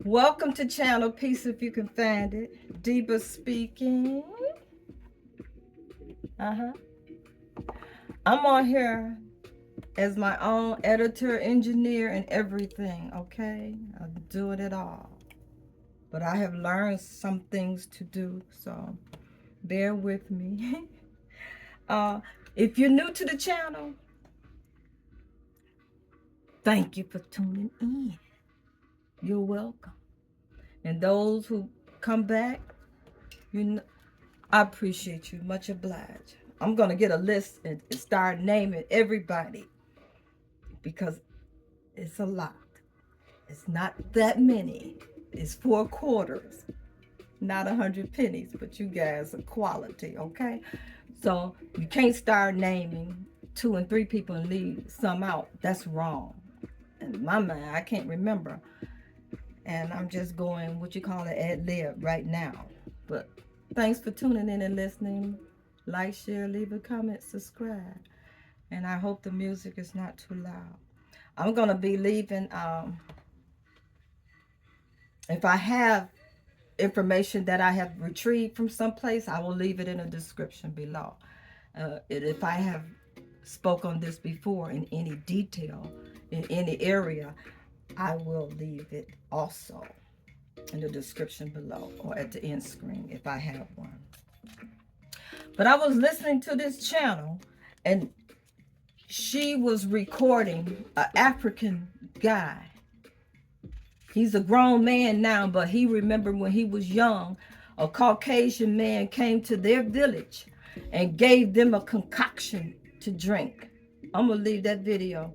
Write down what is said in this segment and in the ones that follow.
Welcome to channel Peace If You Can Find It. Deba speaking. I'm on here as my own editor, engineer, and everything, okay? I'm doing it all. But I have learned some things to do, so bear with me. If you're new to the channel, thank you for tuning in. You're welcome. And those who come back, I appreciate you. Much obliged. I'm going to get a list and start naming everybody because it's a lot. It's not that many. It's 4 quarters, not 100 pennies, but you guys are quality, okay? So you can't start naming 2 and 3 people and leave some out. That's wrong. In my mind, I can't remember. And I'm just going, what you call it, ad lib right now. But thanks for tuning in and listening. Like, share, leave a comment, subscribe. And I hope the music is not too loud. I'm going to be leaving, if I have information that I have retrieved from someplace, I will leave it in the description below. If I have spoke on this before in any detail, in any area, I will leave it also in the description below or at the end screen if I have one. But I was listening to this channel and she was recording an African guy. He's a grown man now, but he remembered when he was young, a Caucasian man came to their village and gave them a concoction to drink. I'm going to leave that video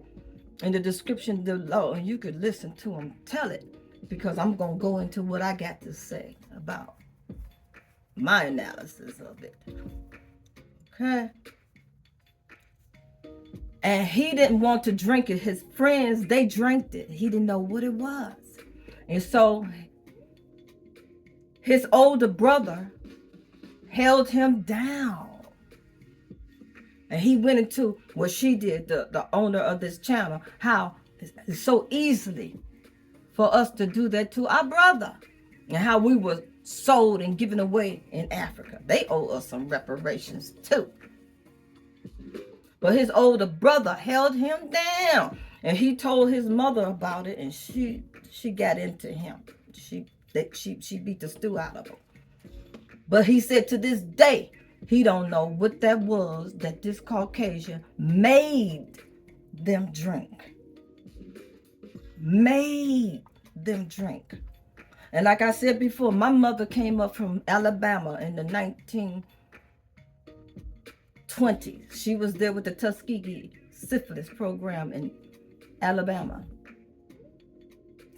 in the description below and you could listen to him tell it, because I'm going to go into what I got to say about my analysis of it. Okay. And he didn't want to drink it. His friends, they drank it. He didn't know what it was. And so his older brother held him down. And he went into what she did, the owner of this channel, how it's so easily for us to do that to our brother. And how we were sold and given away in Africa. They owe us some reparations too. But his older brother held him down. And he told his mother about it, and she got into him. She beat the stew out of him. But he said to this day, he don't know what that was that this Caucasian made them drink. Made them drink. And like I said before, my mother came up from Alabama in the 1920s. She was there with the Tuskegee Syphilis program in Alabama.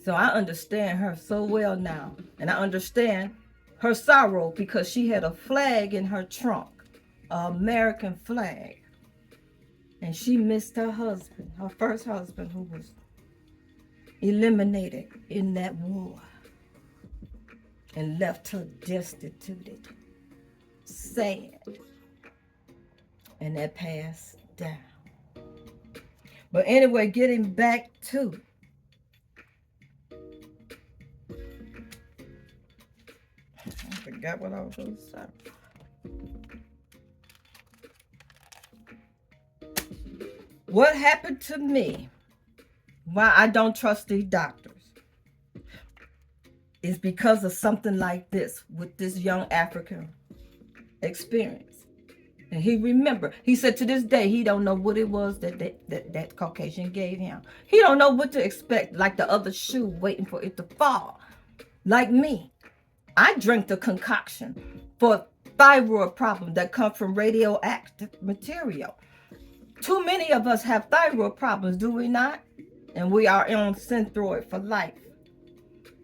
So I understand her so well now. And I understand her sorrow because she had a flag in her trunk, an American flag. And she missed her husband, her first husband, who was eliminated in that war and left her destitute, sad. And that passed down. But anyway, getting back to I forgot what I was going to say. What happened to me, why I don't trust these doctors, is because of something like this with this young African experience. And he remembered. He said to this day, he don't know what it was that Caucasian gave him. He don't know what to expect, like the other shoe waiting for it to fall. Like me. I drank the concoction for thyroid problem that come from radioactive material. Too many of us have thyroid problems, do we not? And we are on Synthroid for life.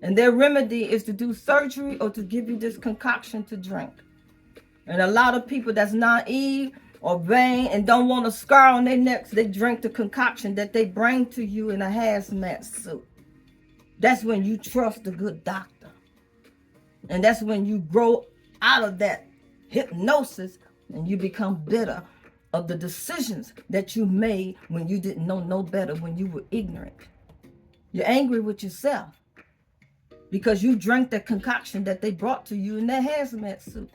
And their remedy is to do surgery or to give you this concoction to drink. And a lot of people that's naive or vain and don't want a scar on their necks, they drink the concoction that they bring to you in a hazmat suit. That's when you trust a good doctor. And that's when you grow out of that hypnosis and you become bitter of the decisions that you made when you didn't know no better, when you were ignorant. You're angry with yourself. because you drank the concoction that they brought to you in that hazmat suit.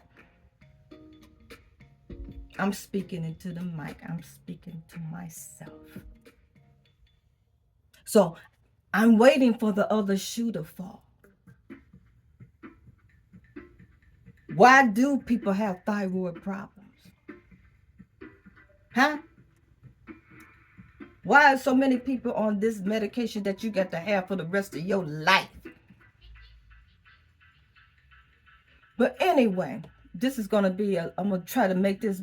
I'm speaking into the mic. I'm speaking to myself. So I'm waiting for the other shoe to fall. Why do people have thyroid problems? Huh? Why are so many people on this medication that you got to have for the rest of your life? But anyway, this is going to be I'm going to try to make this,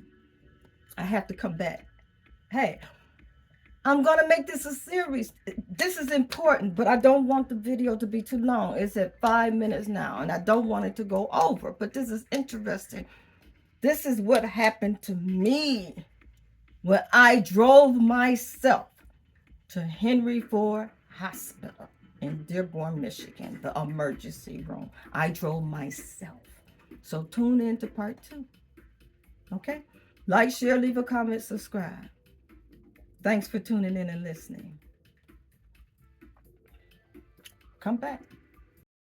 I have to come back. Hey, I'm going to make this a series. This is important, but I don't want the video to be too long. It's at 5 minutes now, and I don't want it to go over, but this is interesting. This is what happened to me when I drove myself to Henry Ford Hospital in Dearborn, Michigan, the emergency room. I drove myself. So tune in to part 2. Okay? Like, share, leave a comment, subscribe. Thanks for tuning in and listening. Come back.